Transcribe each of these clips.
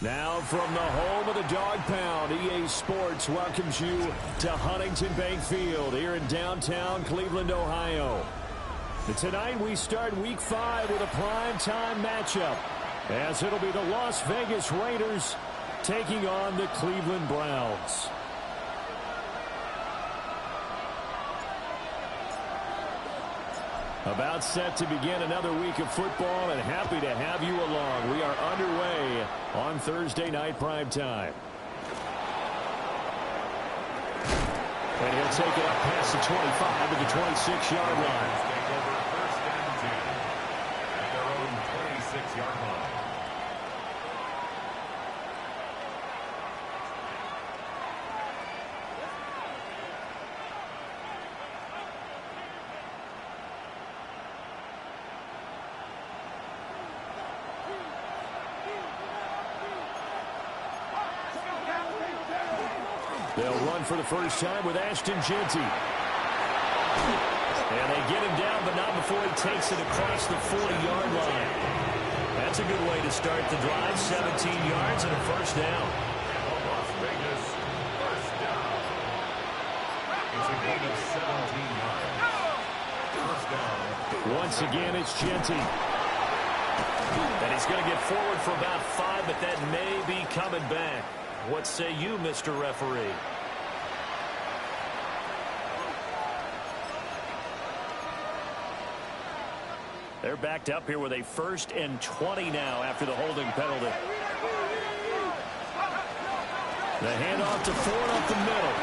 Now from the home of the Dog Pound, EA Sports welcomes you to Huntington Bank Field here in downtown Cleveland, Ohio. And tonight we start Week 5 with a primetime matchup, as it'll be the Las Vegas Raiders taking on the Cleveland Browns. About set to begin another week of football, and happy to have you along. We are underway on Thursday night primetime. And he'll take it up past the 25 to the 26-yard line. Take over first and 10 at their own 26-yard line. They'll run for the first time with Ashton Jeanty. And they get him down, but not before he takes it across the 40-yard line. That's a good way to start the drive. 17 yards and a first down. Las Vegas, first down. It's a gain of 17 yards. First down. Once again, it's Jeanty. And he's going to get forward for about 5, but that may be coming back. What say you, Mr. Referee? They're backed up here with a 1st and 20 now after the holding penalty. The handoff to Ford up the middle.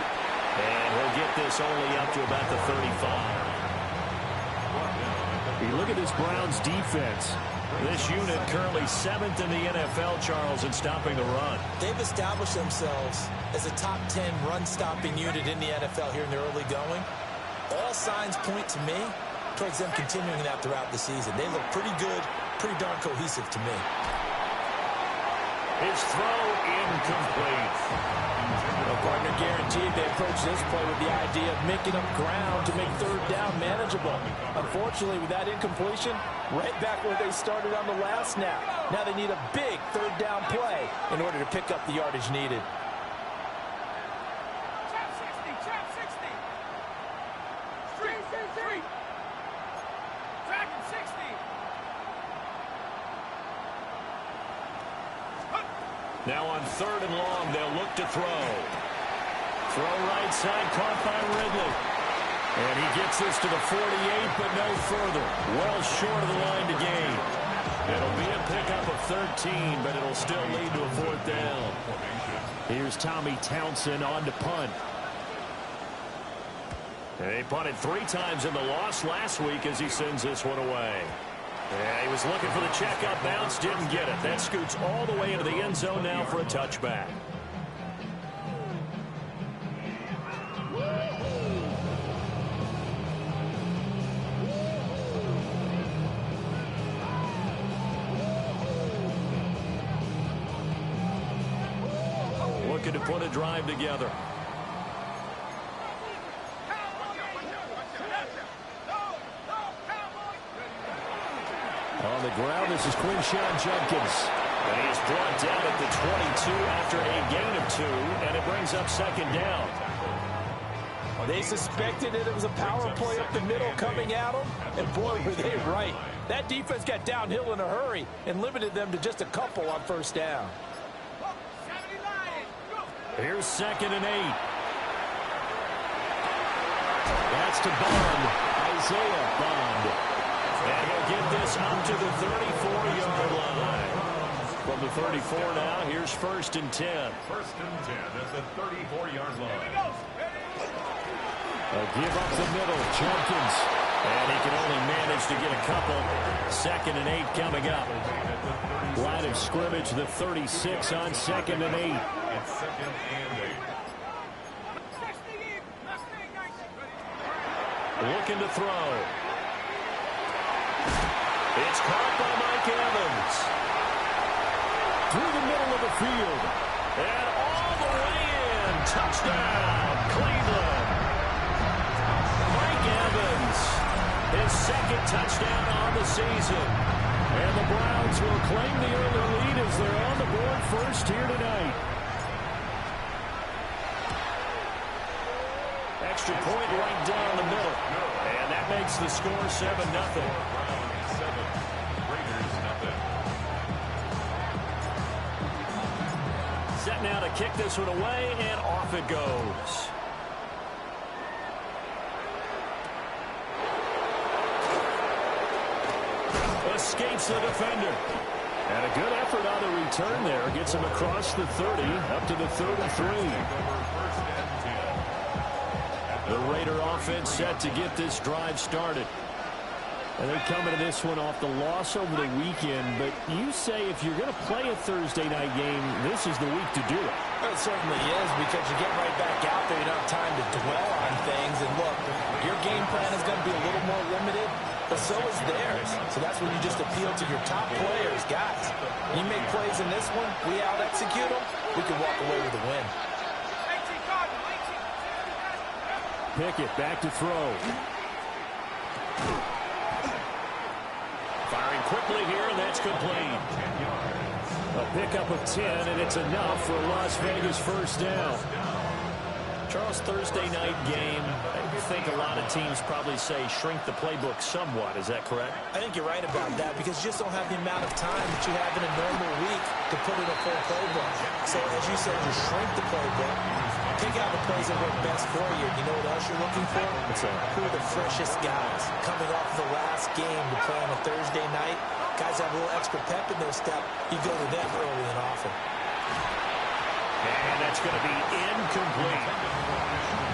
And he'll get this only up to about the 35. You look at this Browns defense. This unit currently 7th in the NFL, Charles, in stopping the run. They've established themselves as a top 10 run-stopping unit in the NFL here in the early going. All signs point to me towards them continuing that throughout the season. They look pretty good, pretty darn cohesive to me. His throw incomplete. A partner guaranteed they approach this play with the idea of making up ground to make 3rd down manageable. Unfortunately, with that incompletion, right back where they started on the last snap. Now they need a big 3rd down play in order to pick up the yardage needed. Trap 60, trap 60. Street. Dragon 60. Now on 3rd and long, they'll look to throw. Throw right side, caught by Ridley. And he gets this to the 48, but no further. Well short of the line to gain. It'll be a pickup of 13, but it'll still lead to a 4th down. Here's Tommy Townsend on to punt. And they punted 3 times in the loss last week as he sends this one away. Yeah, he was looking for the checkup bounce, didn't get it. That scoots all the way into the end zone now for a touchback. Looking to put a drive together. On the ground, this is Quinshon Judkins. And he is brought down at the 22 after a gain of 2, and it brings up 2nd down. They suspected that it was a power play up the middle coming at them, and boy, were they right. That defense got downhill in a hurry and limited them to just a couple on 1st down. Here's 2nd and 8. That's to Bond, Isaiah Bond. And he'll get this up to the 34-yard line. From the 34 now, here's 1st and 10. 1st and 10 at the 34-yard line. A give up the middle, Jenkins. And he can only manage to get a couple. 2nd and 8 coming up. Line of scrimmage, the 36 on 2nd and 8. It's 2nd and 8. Looking to throw. It's caught by Mike Evans. Through the middle of the field. And all the way in. Touchdown, Cleveland. Mike Evans, his 2nd touchdown on the season. And the Browns will claim the early lead as they're on the board first here tonight. Extra point right down the middle. And that makes the score 7-0. Browns 7, Raiders nothing. Set now to kick this one away, and off it goes. Escapes the defender. And a good effort on the return there. Gets him across the 30, up to the 33. The Raider offense set to get this drive started. And they're coming to this one off the loss over the weekend. But you say if you're going to play a Thursday night game, this is the week to do it. Well, it certainly is, because you get right back out there. You don't have time to dwell on things. And look, your game plan is going to be a little more limited, but so is theirs. So that's when you just appeal to your top players. Guys, you make plays in this one, we out-execute them, we can walk away with a win. Pickett back to throw. Firing quickly here, and that's complete. A pickup of 10, and it's enough for a Las Vegas first down. Charles, Thursday night game, I think a lot of teams probably say shrink the playbook somewhat. Is that correct? I think you're right about that, because you just don't have the amount of time that you have in a normal week to put in a full playbook. So as you said, you shrink the playbook, take out the plays that work best for you. You know what else you're looking for? Who are the freshest guys coming off the last game to play on a Thursday night? Guys have a little extra pep in their step. You go to them early and often. And that's going to be incomplete.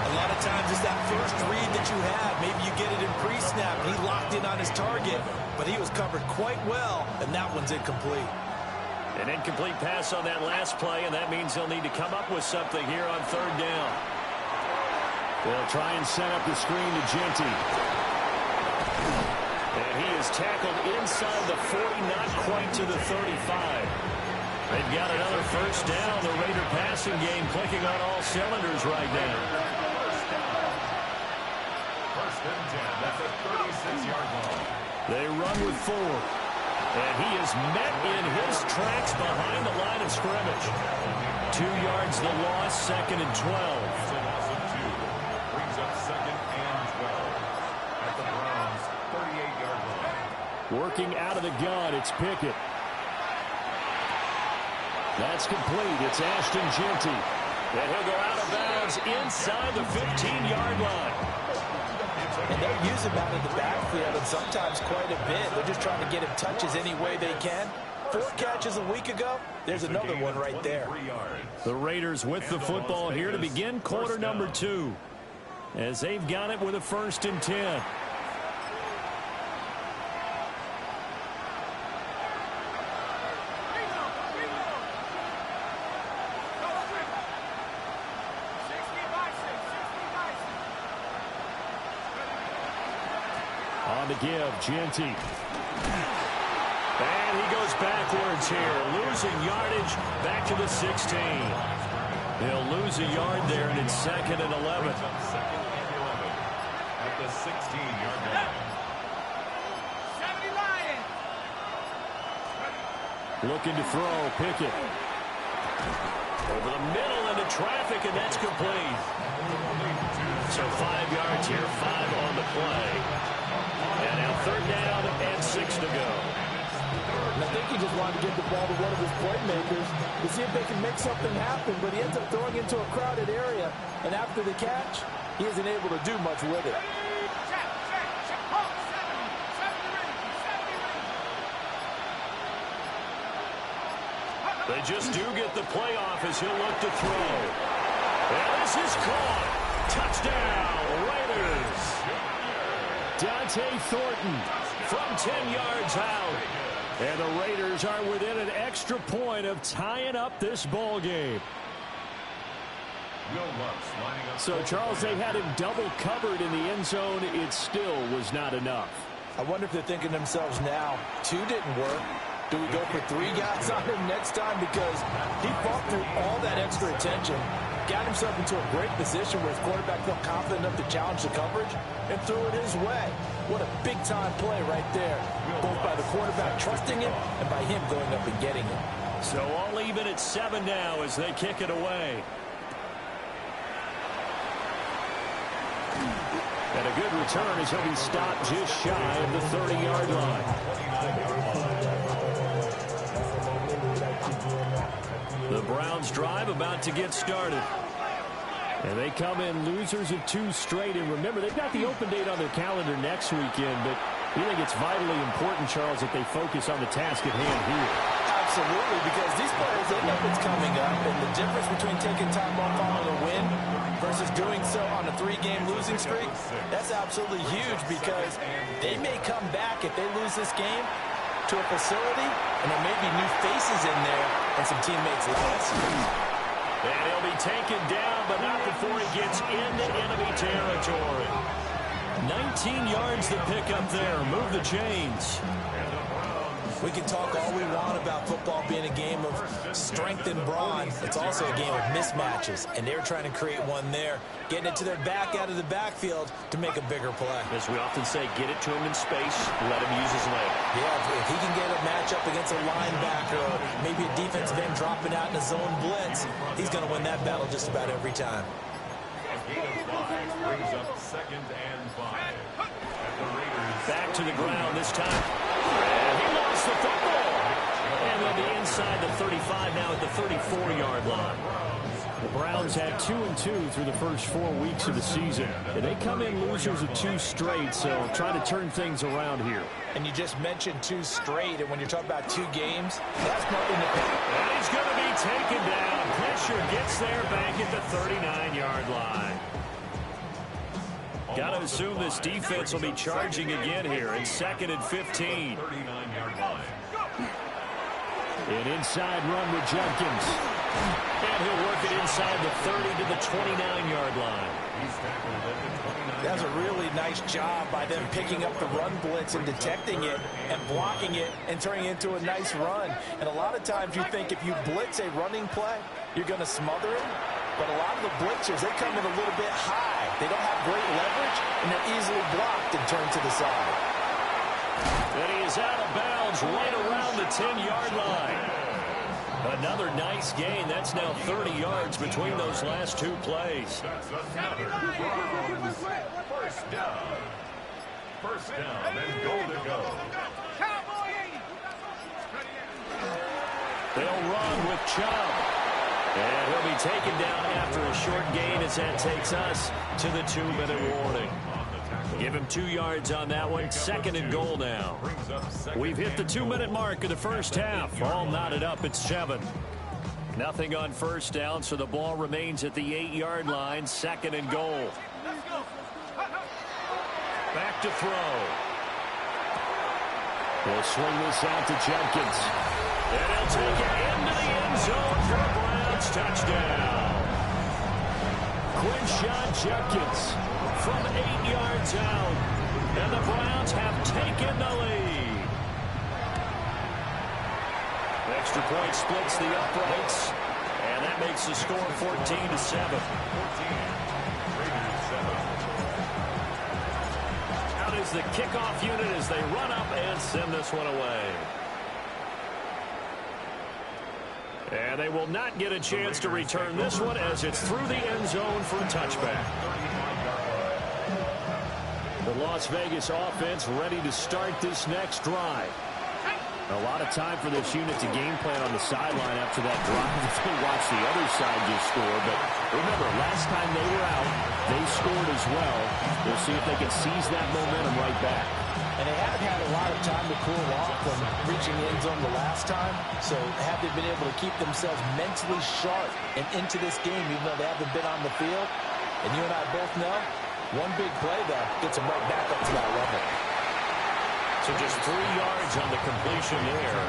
A lot of times it's that first read that you have. Maybe you get it in pre-snap. He locked in on his target, but he was covered quite well, and that one's incomplete. An incomplete pass on that last play, and that means he'll need to come up with something here on third down. They'll try and set up the screen to Genty. And he is tackled inside the 40, not quite to the 35. They've got another first down. The Raider passing game clicking on all cylinders right now. First and 10 at the 36-yard line. They run with 4. And he is met in his tracks behind the line of scrimmage. 2 yards the loss, second and 12. It's a loss of 2. Brings up second and 12 at the Browns' 38-yard line. Working out of the gun, it's Pickett. That's complete. It's Ashton Genty. And he'll go out of bounds inside the 15-yard line. And they'll use him out of the backfield, and sometimes quite a bit. They're just trying to get him touches any way they can. 4 catches a week ago. There's another one right there. The Raiders with the football here to begin quarter number 2, as they've got it with a first and 10. On the give, Genty. And he goes backwards here, losing yardage back to the 16. He'll lose a yard there, and it's second and 11. Second and 11 at the 16-yard line. Looking to throw, Pickett. Over the middle into traffic, and that's complete. So 5 yards here, 5 on the play. And now third down and 6 to go. And I think he just wanted to get the ball to one of his playmakers to see if they can make something happen, but he ends up throwing into a crowded area, and after the catch, he isn't able to do much with it. They just do get the play off as he'll look to throw. And this is caught. Touchdown, Raiders. Dante Thornton from 10 yards out. And the Raiders are within an extra point of tying up this ball game. Will Lutz lining up. So, Charles, they had him double covered in the end zone. It still was not enough. I wonder if they're thinking to themselves now, 2 didn't work. Do we go for 3 guys on him next time? Because he fought through all that extra attention, got himself into a great position where his quarterback felt confident enough to challenge the coverage and threw it his way. What a big-time play right there, both by the quarterback trusting him and by him going up and getting it. So all even at 7 now as they kick it away. And a good return as he'll be stopped just shy of the 30-yard line. The Browns drive about to get started. And they come in losers of 2 straight. And remember, they've got the open date on their calendar next weekend, but we think it's vitally important, Charles, that they focus on the task at hand here. Absolutely, because these players, they know what's coming up, and the difference between taking time off following a win versus doing so on a 3-game losing streak, that's absolutely huge because they may come back if they lose this game to a facility, and there may be new faces in there and some teammates lost. And he'll be taken down, but not before he gets into enemy territory. 19 yards to pick up there. Move the chains. We can talk all we want about football being a game of strength and brawn. It's also a game of mismatches, and they're trying to create one there, getting it to their back out of the backfield to make a bigger play. As we often say, get it to him in space, let him use his leg. Yeah, if he can get a matchup against a linebacker or maybe a defensive end dropping out in a zone blitz, he's going to win that battle just about every time. Brings up 2nd and 5. Back to the ground this time. And he lost the football. And they'll be inside the 35 now at the 34-yard line. The Browns had 2-2 through the first 4 weeks of the season. And they come in losers of 2 straight, so try to turn things around here. And you just mentioned 2 straight, and when you're talking about 2 games, that's nothing to pick. And he's going to be taken down. Pressure gets there back at the 39-yard line. Got to assume this defense will be charging again here in 2nd and 15. 39-yard line. An inside run with Jenkins. And he'll work it inside the 30 to the 29-yard line. He's tackled at the 29. That's a really nice job by them picking up the run blitz and detecting it and blocking it and turning it into a nice run. And a lot of times you think if you blitz a running play, you're going to smother it. But a lot of the blitzers, they come in a little bit high. They don't have great leverage, and they're easily blocked and turned to the side. And he is out of bounds right around the 10-yard line. Another nice gain. That's now 30 yards between those last 2 plays. That's another Browns. First down. First down and goal to go. They'll run with Chubb. And he'll be taken down after a short gain as that takes us to the 2-minute warning. Give him 2 yards on that one. 2nd and goal now. We've hit the 2-minute mark of the first half. All knotted up at 7. Nothing on first down, so the ball remains at the 8-yard line. 2nd and goal. Back to throw. They'll swing this out to Jenkins. And he'll take it into the end zone for a Browns touchdown. Quinshon Judkins from 8 yards out. And the Browns have taken the lead. Extra point splits the uprights. And that makes the score 14-7. Out is the kickoff unit as they run up and send this one away. And they will not get a chance to return this one as it's through the end zone for a touchback. The Las Vegas offense ready to start this next drive. A lot of time for this unit to game plan on the sideline after that drive. If they watch the other side just score. But remember, last time they were out, they scored as well. We'll see if they can seize that momentum right back. And they haven't had a lot of time to cool off from reaching the end zone the last time. So have they been able to keep themselves mentally sharp and into this game, even though they haven't been on the field? And you and I both know, one big play, though, gets them right back up to that level. So just 3 yards on the completion there.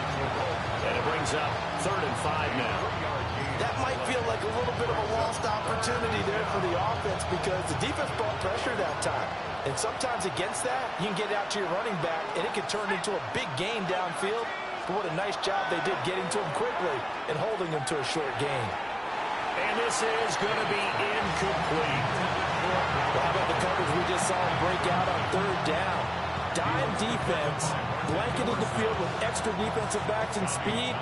And it brings up 3rd and 5 now. That might feel like a little bit of a lost opportunity there for the offense because the defense brought pressure that time. And sometimes against that, you can get out to your running back, and it can turn into a big gain downfield. But what a nice job they did getting to him quickly and holding him to a short gain. And this is going to be incomplete. Well, how about the coverage we just saw him break out on 3rd down? dime defense, blanketed the field with extra defensive backs and speed,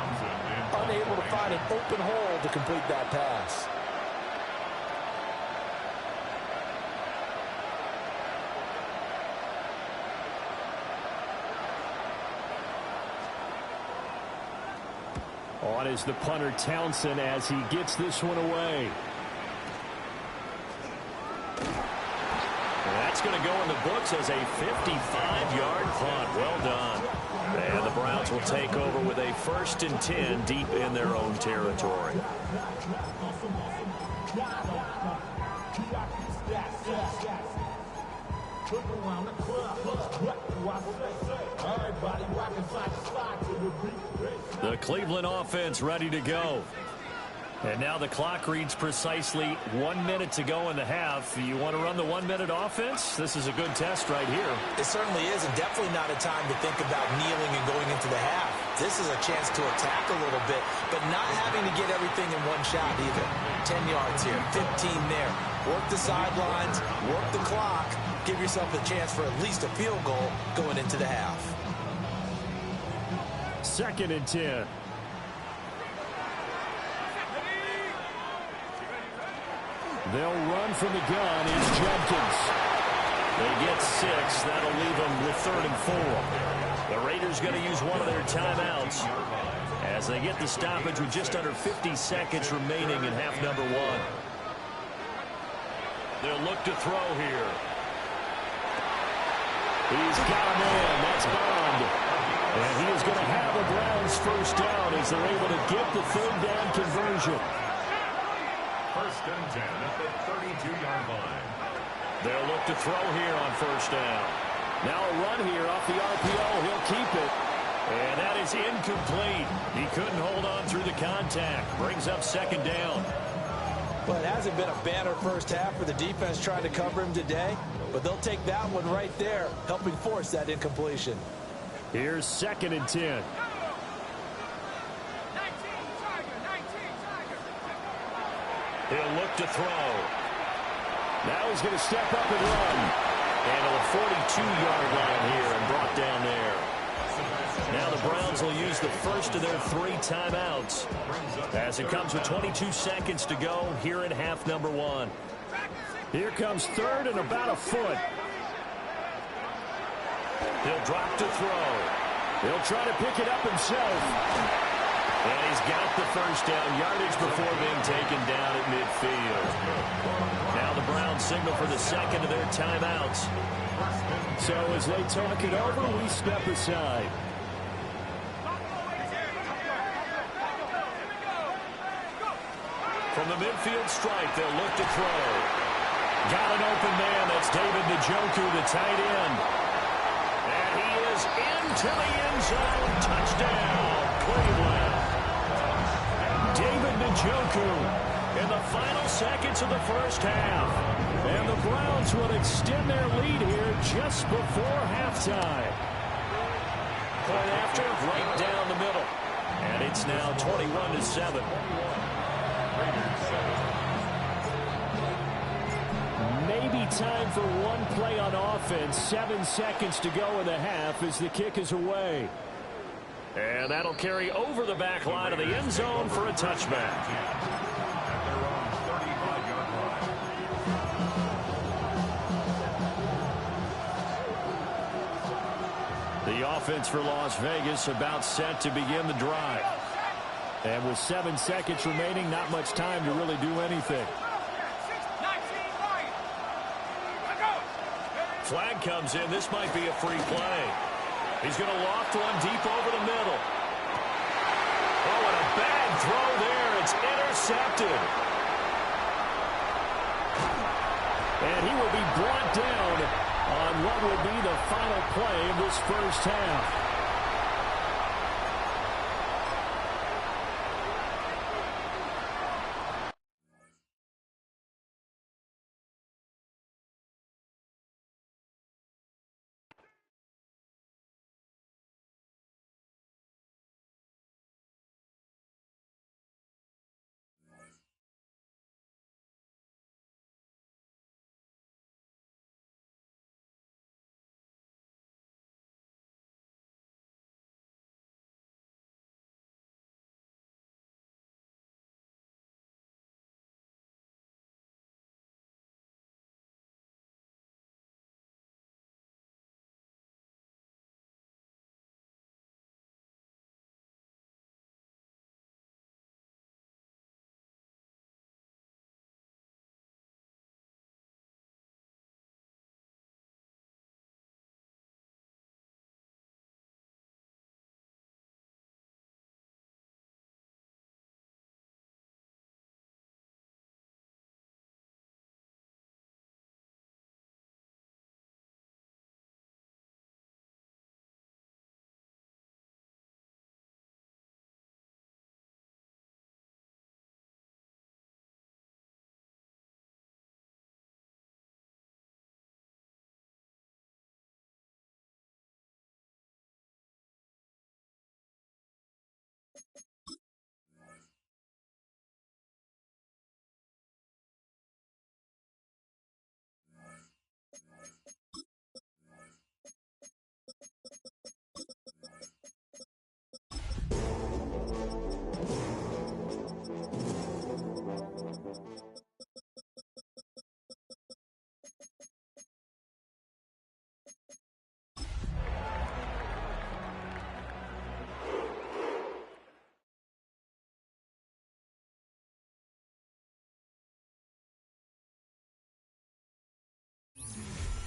unable to find an open hole to complete that pass. On is the punter Townsend as he gets this one away. That's going to go in the books as a 55-yard punt. Well done. And the Browns will take over with a 1st and 10 deep in their own territory. The Cleveland offense ready to go. And now the clock reads precisely 1 minute to go in the half. You want to run the 1 minute offense? This is a good test right here. It certainly is, and definitely not a time to think about kneeling and going into the half. This is a chance to attack a little bit, but not having to get everything in one shot either. 10 yards here, 15 there. Work the sidelines, work the clock, give yourself a chance for at least a field goal going into the half. 2nd and 10. They'll run from the gun. It's Jenkins. They get 6. That'll leave them with 3rd and 4. The Raiders going to use one of their timeouts as they get the stoppage with just under 50 seconds remaining in half number 1. They'll look to throw here. He's got a man. That's Bond. And he is going to have the Browns 1st down as they're able to get the 3rd down conversion. 1st and 10 at the 32-yard line. They'll look to throw here on 1st down. Now a run here off the RPO. He'll keep it. And that is incomplete. He couldn't hold on through the contact. Brings up 2nd down. Well, it hasn't been a banner first half for the defense trying to cover him today, but they'll take that one right there, helping force that incompletion. Here's 2nd and 10. He'll look to throw. Now he's going to step up and run. And to the 42-yard line here and brought down there. Now the Browns will use the first of their 3 timeouts as it comes with 22 seconds to go here in half number 1. Here comes 3rd and about a foot. He'll drop to throw. He'll try to pick it up himself. And he's got the 1st down yardage before being taken down at midfield. Now the Browns signal for the 2nd of their timeouts. So as they talk it over, we step aside. From the midfield stripe, they'll look to throw. Got an open man. That's David Njoku, the tight end. And he is into the end zone. Touchdown, Cleveland. David Njoku in the final seconds of the 1st half. And the Browns will extend their lead here just before halftime. Point after, right down the middle. And it's now 21-7. Maybe time for one play on offense. 7 seconds to go in the half as the kick is away. And that'll carry over the back line of the end zone for a touchback. The offense for Las Vegas about set to begin the drive. And with 7 seconds remaining, not much time to really do anything. Flag comes in. This might be a free play. He's going to loft one deep over the middle. Oh, and a bad throw there. It's intercepted. And he will be brought down on what will be the final play of this 1st half.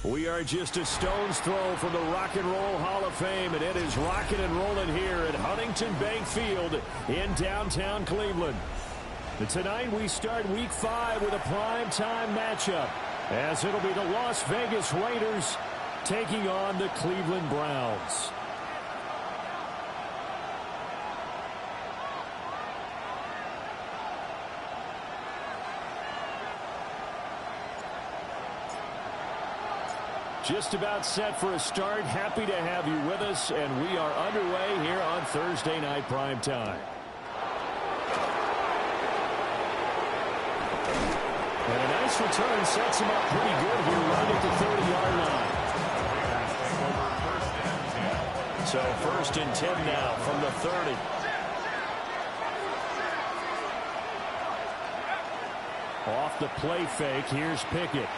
We are just a stone's throw from the Rock and Roll Hall of Fame, and it is rocking and rolling here at Huntington Bank Field in downtown Cleveland. And tonight we start Week 5 with a primetime matchup, as it'll be the Las Vegas Raiders taking on the Cleveland Browns. Just about set for a start. Happy to have you with us, and we are underway here on Thursday Night Prime Time. And a nice return sets him up pretty good here right at the 30-yard line. So 1st and 10 now from the 30. Off the play fake, here's Pickett.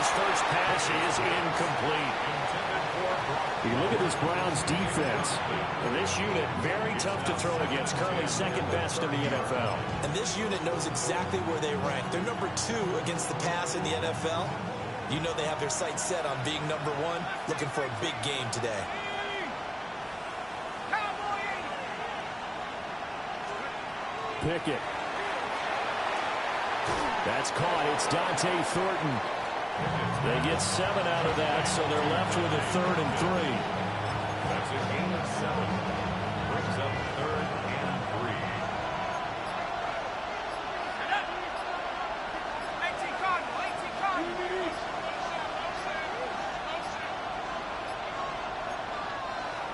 First pass is incomplete. You look at this Browns defense. And this unit, very tough to throw against. Currently second best in the NFL. And this unit knows exactly where they rank. They're number 2 against the pass in the NFL. You know they have their sights set on being number 1, looking for a big game today. Pickett. That's caught. It's Dante Thornton. They get 7 out of that, so they're left with a 3rd and 3. That's a gain of 7. Brings up 3rd and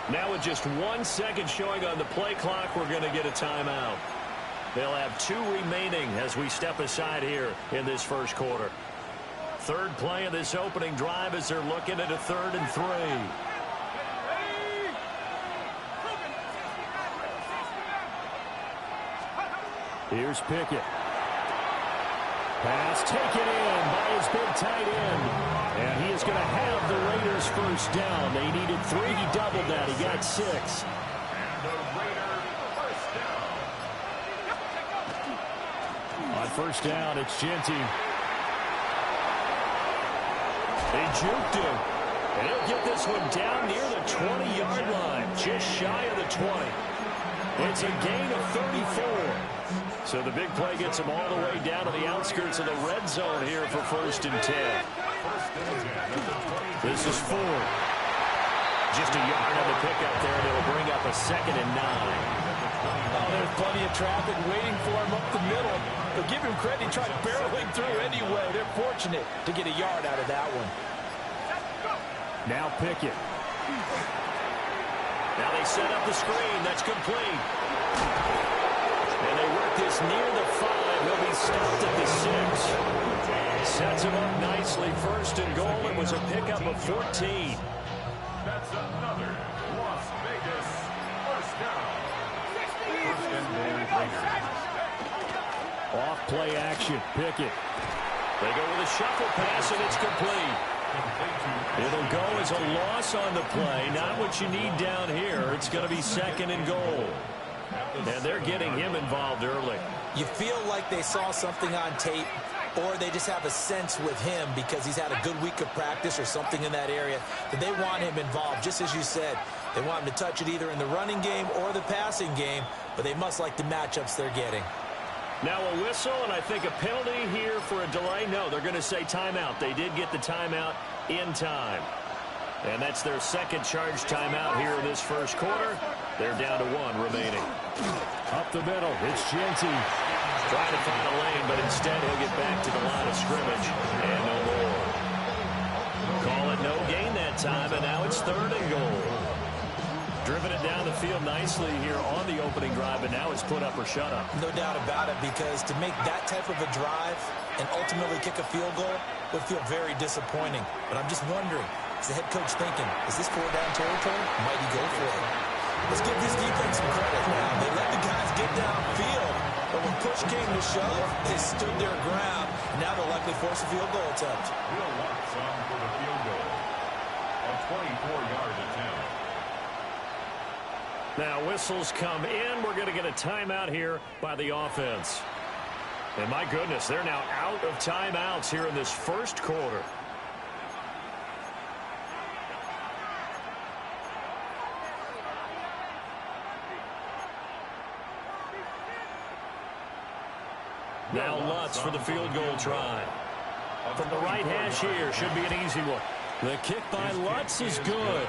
3. Now with just 1 second showing on the play clock, we're going to get a timeout. They'll have 2 remaining as we step aside here in this first quarter. Third play of this opening drive as they're looking at a 3rd and 3. Here's Pickett. Pass taken in by his big tight end. And he is going to have the Raiders first down. They needed 3. He doubled that. He got 6. And the Raider first down. On first down, it's Genty. They juked him. And he'll get this one down near the 20-yard line. Just shy of the 20. It's a gain of 34. So the big play gets him all the way down to the outskirts of the red zone here for 1st and 10. This is Ford. Just a yard on the pickup there, and it'll bring up a 2nd and 9. Oh, there's plenty of traffic waiting for him up the middle. But give him credit, he tried barreling through anyway. They're fortunate to get a yard out of that one. Now Pickett. Now they set up the screen. That's complete. And they work this near the 5. He'll be stopped at the 6. Sets him up nicely. 1st and goal. It was a pickup of 14. That's another Las Vegas first down. 1st and goal Raiders. Off play action. Pickett. They go with a shuffle pass, and it's complete. It'll go as a loss on the play. Not what you need down here. It's going to be 2nd and goal. And they're getting him involved early. You feel like they saw something on tape, or they just have a sense with him because he's had a good week of practice or something in that area that they want him involved. Just as you said, they want him to touch it either in the running game or the passing game, but they must like the matchups they're getting. Now a whistle, and I think a penalty here for a delay. No, they're going to say timeout. They did get the timeout in time. And that's their 2nd charge timeout here in this first quarter. They're down to 1 remaining. Up the middle, it's Genty. Trying to find a lane, but instead he'll get back to the line of scrimmage. And no more. Call it no gain that time, and now it's 3rd and goal. Driven it down the field nicely here on the opening drive, and now it's put up or shut up. No doubt about it, because to make that type of a drive and ultimately kick a field goal would feel very disappointing. But I'm just wondering, is the head coach thinking, is this 4-down territory? Might he go for it? Let's give this defense some credit now. They let the guys get downfield, but when push came to shove, they stood their ground. Now they'll likely force a field goal attempt. We'll want some for the field goal. A 24-yard attempt. Now whistles come in. We're going to get a timeout here by the offense. And my goodness, they're now out of timeouts here in this first quarter. Now Lutz for the field goal try. From the right hash here, should be an easy one. The kick by Lutz is good.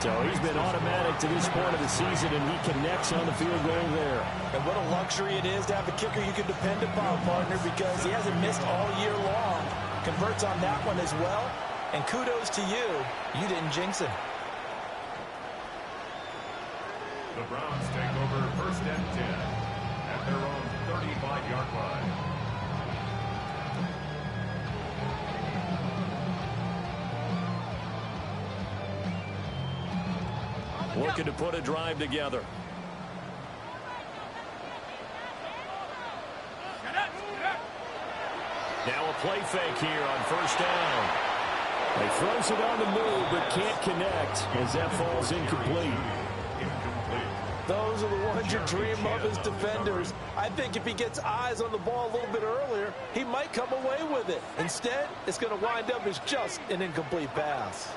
So he's been automatic to this point of the season, and he connects on the field goal there. And what a luxury it is to have a kicker you can depend upon, partner, because he hasn't missed all year long. Converts on that one as well. And kudos to you. You didn't jinx him. The Browns take over first and 10 at their own 35-yard line. Looking to put a drive together. Now a play fake here on first down. He throws it on the move but can't connect as that falls incomplete. Those are the ones you dream of as defenders. I think if he gets eyes on the ball a little bit earlier, he might come away with it. Instead, it's going to wind up as just an incomplete pass.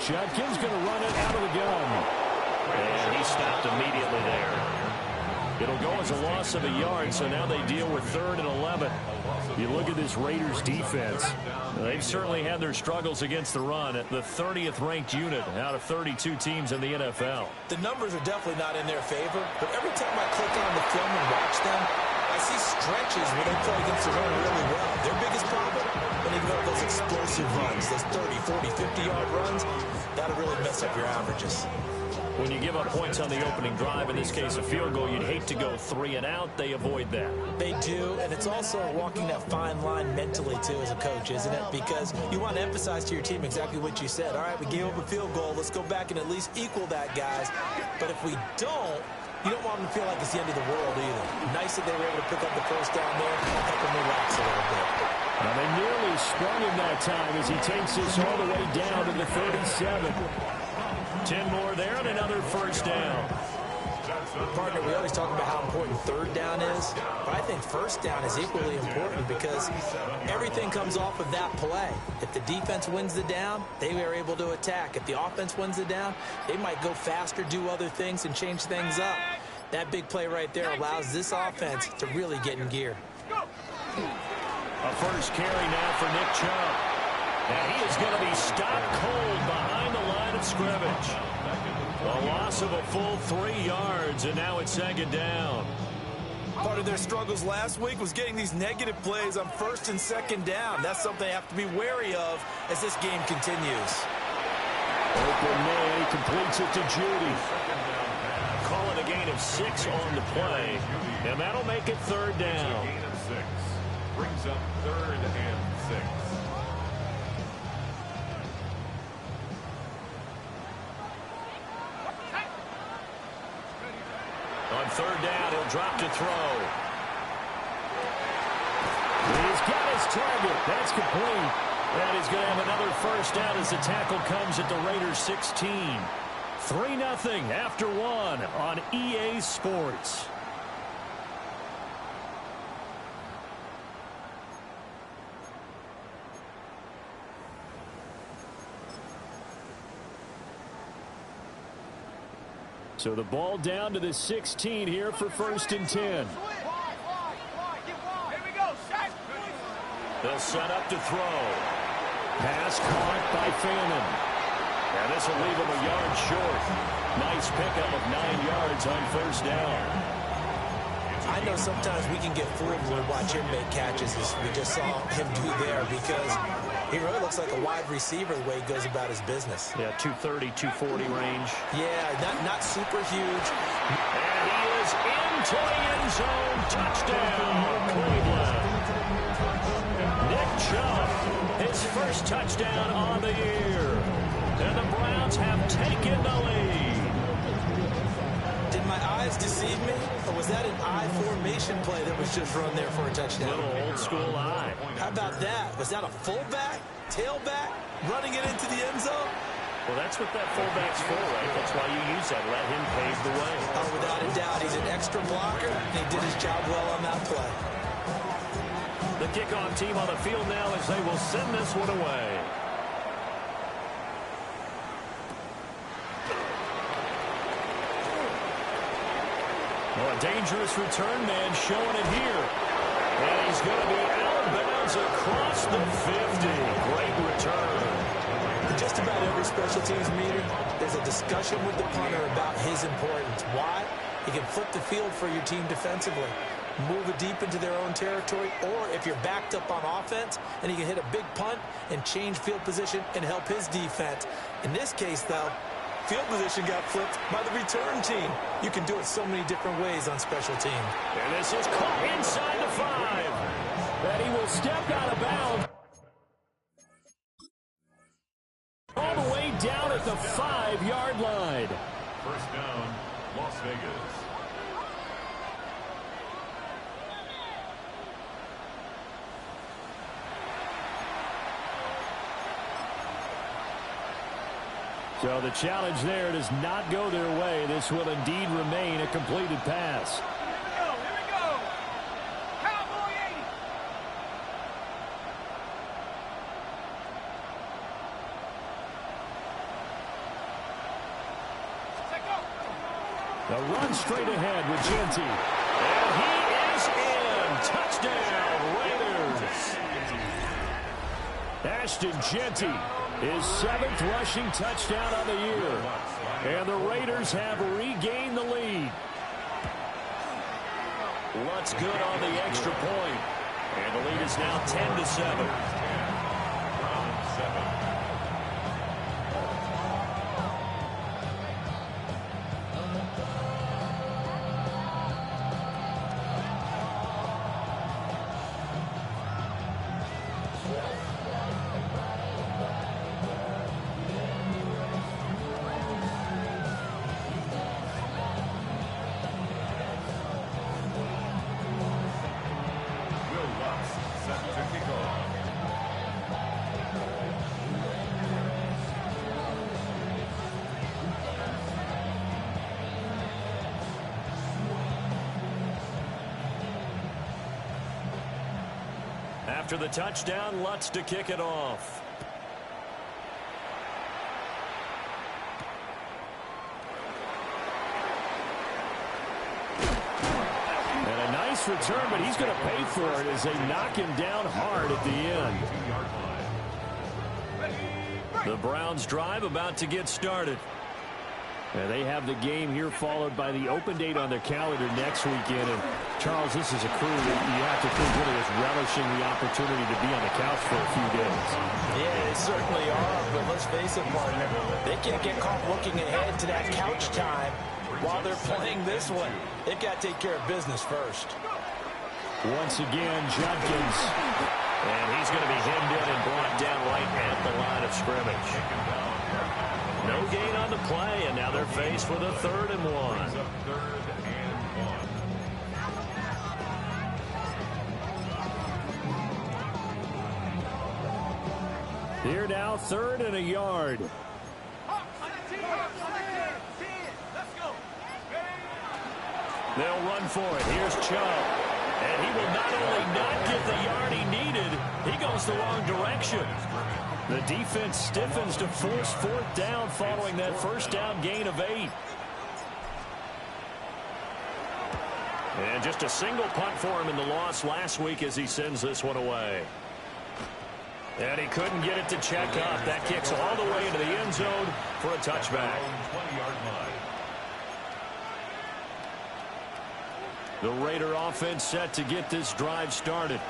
Judkins going to run it out of the gun. And he stopped immediately there. It'll go as a loss of a yard, so now they deal with 3rd and 11. You look at this Raiders defense. They've certainly had their struggles against the run at the 30th ranked unit out of 32 teams in the NFL. The numbers are definitely not in their favor, but every time I click on the film and watch them, I see stretches where they play against the run really well. Their biggest problem, when they develop those explosive runs, those 30, 40, 50-yard runs, that'll really mess up your averages. When you give up points on the opening drive, in this case a field goal, you'd hate to go 3 and out. They avoid that. They do, and it's also walking that fine line mentally, too, as a coach, isn't it? Because you want to emphasize to your team exactly what you said. All right, we gave up a field goal. Let's go back and at least equal that, guys. But if we don't, you don't want them to feel like it's the end of the world either. Nice that they were able to pick up the first down there and help them relax a little bit. Now they nearly sprung him that time as he takes this all the way down to the 37. 10 more there and another first down. Partner, we always talk about how important 3rd down is, but I think 1st down is equally important because everything comes off of that play. If the defense wins the down, they are able to attack. If the offense wins the down, they might go faster, do other things, and change things up. That big play right there allows this offense to really get in gear. A first carry now for Nick Chubb. And he is going to be stopped cold behind the line of scrimmage. A loss of a full 3 yards, and now it's 2nd down. Part of their struggles last week was getting these negative plays on 1st and 2nd down. That's something they have to be wary of as this game continues. Open man, he completes it to Judy. Call it a gain of 6 on the play, and that'll make it 3rd down. Gain of 6 brings up 3rd and 6. On 3rd down, he'll drop to throw. He's got his target. That's complete. And he's going to have another first down as the tackle comes at the Raiders 16. 3-0 after 1 on EA Sports. So the ball down to the 16 here for 1st and 10. Here we go, Shaq. They'll set up to throw. Pass caught by Fannin. And this will leave him a yard short. Nice pickup of 9 yards on 1st down. I know sometimes we can get fooled when we watch him make catches, as we just saw him do there, because he really looks like a wide receiver the way he goes about his business. Yeah, 230, 240 range. Yeah, not super huge. And he is into the end zone. Touchdown, Cleveland. Nick Chubb, his first touchdown on the year. And the Browns have taken the lead. Did my eyes deceive me? Or was that an I formation play that was just run there for a touchdown? Little old school eye. How about that? Was that a fullback, tailback, running it into the end zone? Well, that's what that fullback's for, right? That's why you use that. Let him pave the way. Oh, without a doubt, he's an extra blocker, and he did his job well on that play. The kickoff team on the field now as they will send this one away. Oh, a dangerous return man showing it here. And he's going to be out of bounds across the 50. Great return. Just about every special teams meeting, there's a discussion with the punter about his importance. Why? He can flip the field for your team defensively, move it deep into their own territory, or if you're backed up on offense, and he can hit a big punt and change field position and help his defense. In this case, though, field position got flipped by the return team. You can do it so many different ways on special teams. And this is caught inside the 5. That he will step out of bounds. All the way down at the 5-yard line. First down, Las Vegas. So the challenge there does not go their way. This will indeed remain a completed pass. Here we go. Cowboy 80. Set go. The run straight ahead with Jeanty. And he is in. Touchdown, Raiders. Ashton Jeanty, his 7th rushing touchdown of the year. And the Raiders have regained the lead. Lutz good on the extra point. And the lead is now 10-7. Round 7. After the touchdown, Lutz to kick it off. And a nice return, but he's going to pay for it as they knock him down hard at the end. The Browns drive about to get started. And they have the game here followed by the open date on their calendar next weekend. And Charles, this is a crew that you have to think really is relishing the opportunity to be on the couch for a few days. Yeah, they certainly are, but let's face it, partner. They can't get caught looking ahead to that couch time while they're playing this one. They've got to take care of business first. Once again, Judkins. And he's going to be hemmed in and brought down right at the line of scrimmage. No gain on the play, and now they're faced with a 3rd and 1. 3rd and 1. Here now, 3rd and a yard. They'll run for it. Here's Chubb. And he will not only not get the yard he needed, he goes the wrong direction. The defense stiffens to force 4th down following that first down gain of 8. And just a single punt for him in the loss last week as he sends this one away. And he couldn't get it to check up. That kicks all the way into the end zone for a touchback. 20-yard line. The Raider offense set to get this drive started.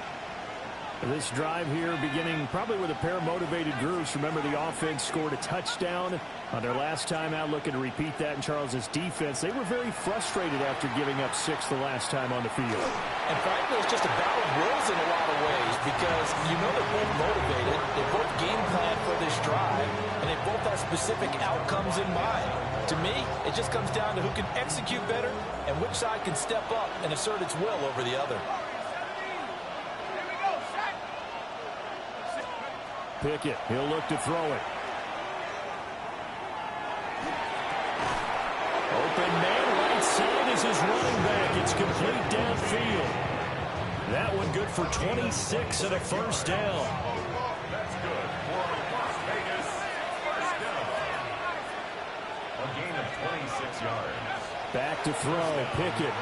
This drive here beginning probably with a pair of motivated groups. Remember, the offense scored a touchdown on their last time out, looking to repeat that in Charles's defense. They were very frustrated after giving up 6 the last time on the field. And frankly, it's just a battle of wills in a lot of ways because you know they're both motivated. They both game plan for this drive, and they both have specific outcomes in mind. To me, it just comes down to who can execute better and which side can step up and assert its will over the other. Pickett, he'll look to throw it. open man right side is his running back. It's complete downfield. That one good for 26 and a first down. That's good for Las Vegas. First down. A gain of 26 yards. Back to throw, Pickett.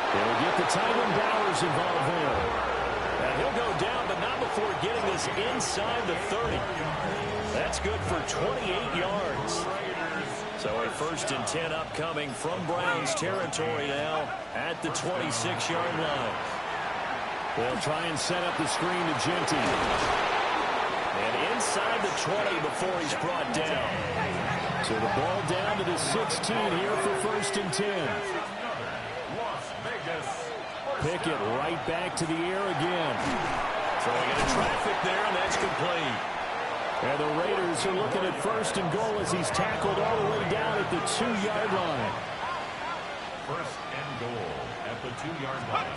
They'll get the tight end Bowers involved there. And he'll go down, but not before getting this inside the 30. That's good for 28 yards. So a 1st and 10 upcoming from Browns territory now at the 26-yard line. They'll try and set up the screen to Genty. And inside the 20 before he's brought down. So the ball down to the 16 here for 1st and 10. Las Vegas. Pickett right back to the air again. Throwing into traffic there, and that's complete. And the Raiders are looking at 1st and goal as he's tackled all the way down at the 2-yard line. 1st and goal at the 2-yard line.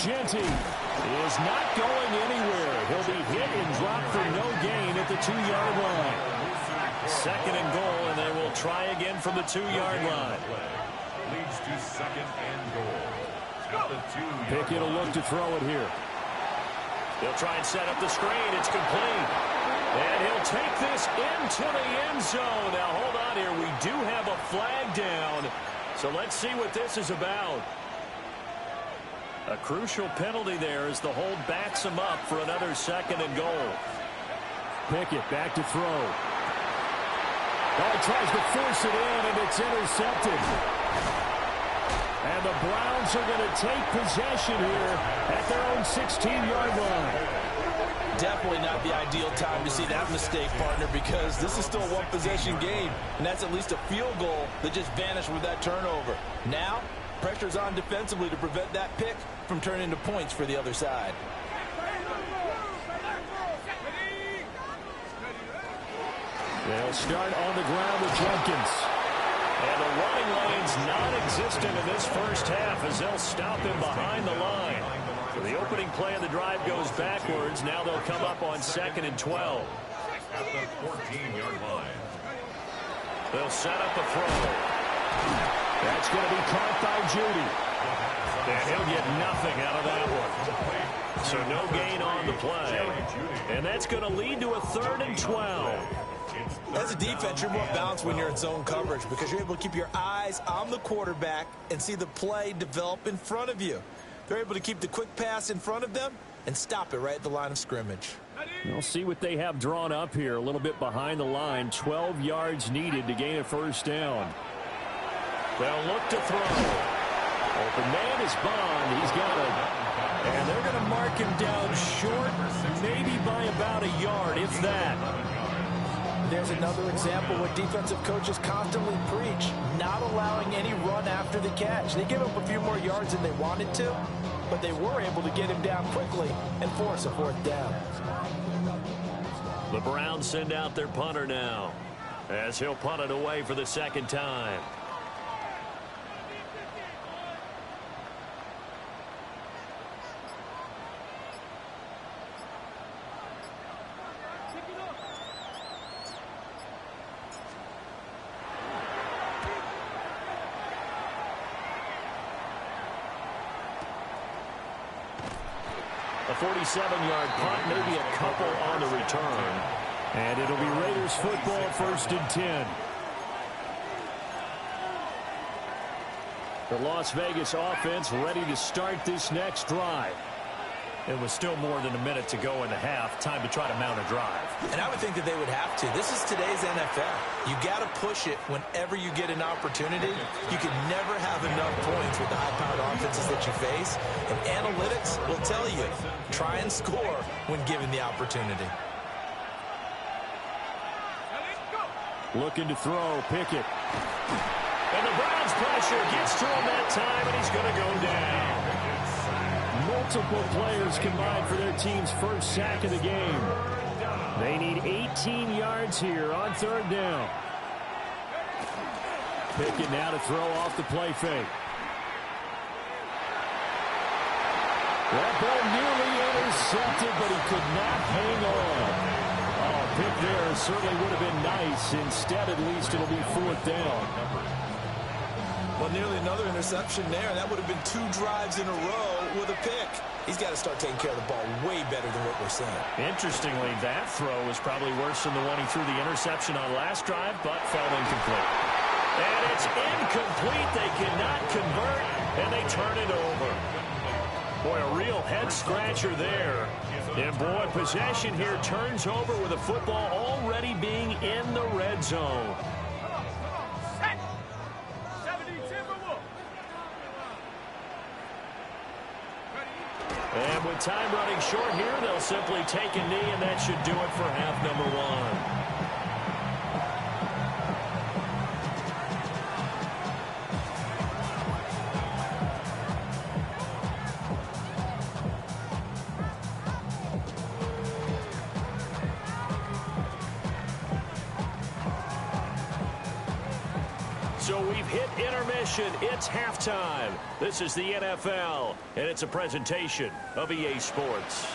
Genty is not going anywhere. He'll be hit and dropped for no gain at the 2-yard line. 2nd and goal, and they will try again from the 2-yard line. Leads to 2nd and goal at the 2-yard line. Pickett will look to throw it here. He'll try and set up the screen. It's complete. And he'll take this into the end zone. Now, hold on here. We do have a flag down. So let's see what this is about. A crucial penalty there as the hold backs him up for another 2nd and goal. Pickett back to throw. Ball tries to force it in, and it's intercepted. And the Browns are going to take possession here at their own 16-yard line. Definitely not the ideal time to see that mistake, partner, because this is still a one-possession game, and that's at least a field goal that just vanished with that turnover. Now, pressure's on defensively to prevent that pick from turning into points for the other side. They'll start on the ground with Jenkins. And the running lane's non-existent in this first half as they'll stop him behind the line. So the opening play of the drive goes backwards. Now they'll come up on 2nd and 12. At the 14-yard line. They'll set up a throw. That's going to be caught by Judy. And he'll get nothing out of that one. So no gain on the play. And that's going to lead to a 3rd and 12. As a defense, you're more balanced when you're in zone coverage because you're able to keep your eyes on the quarterback and see the play develop in front of you. They're able to keep the quick pass in front of them and stop it right at the line of scrimmage. We'll see what they have drawn up here. A little bit behind the line. 12 yards needed to gain a 1st down. They'll look to throw. Open man is Bond. He's got it. And they're going to mark him down short, maybe by about a yard, if that. There's another example where defensive coaches constantly preach, not allowing any run after the catch. They give up a few more yards than they wanted to, but they were able to get him down quickly and force a 4th down. The Browns send out their punter now as he'll punt it away for the 2nd time. A 47-yard punt, maybe a couple on the return. And it'll be Raiders football, 1st and 10. The Las Vegas offense ready to start this next drive. It was still more than a minute to go in the half. Time to try to mount a drive. And I would think that they would have to. This is today's NFL. You got to push it whenever you get an opportunity. You can never have enough points with the high-powered offenses that you face. And analytics will tell you, try and score when given the opportunity. Looking to throw, Pickett. And the Browns pressure gets to him that time, and he's going to go down. Multiple players combined for their team's 1st sack of the game. They need 18 yards here on 3rd down. Pickett now to throw off the play fake. That ball nearly intercepted, but he could not hang on. Oh, pick there certainly would have been nice. Instead, at least, it'll be 4th down. Well, nearly another interception there. That would have been 2 drives in a row with a pick. He's got to start taking care of the ball way better than what we're seeing. Interestingly, that throw was probably worse than the one he threw the interception on last drive, but fell incomplete. And it's incomplete. They cannot convert, and they turn it over. Boy, a real head-scratcher there. And, boy, possession here turns over with the football already being in the red zone. And with time running short here, they'll simply take a knee, and that should do it for half number 1. So we've hit intermission. It's halftime. This is the NFL, and it's a presentation of EA Sports.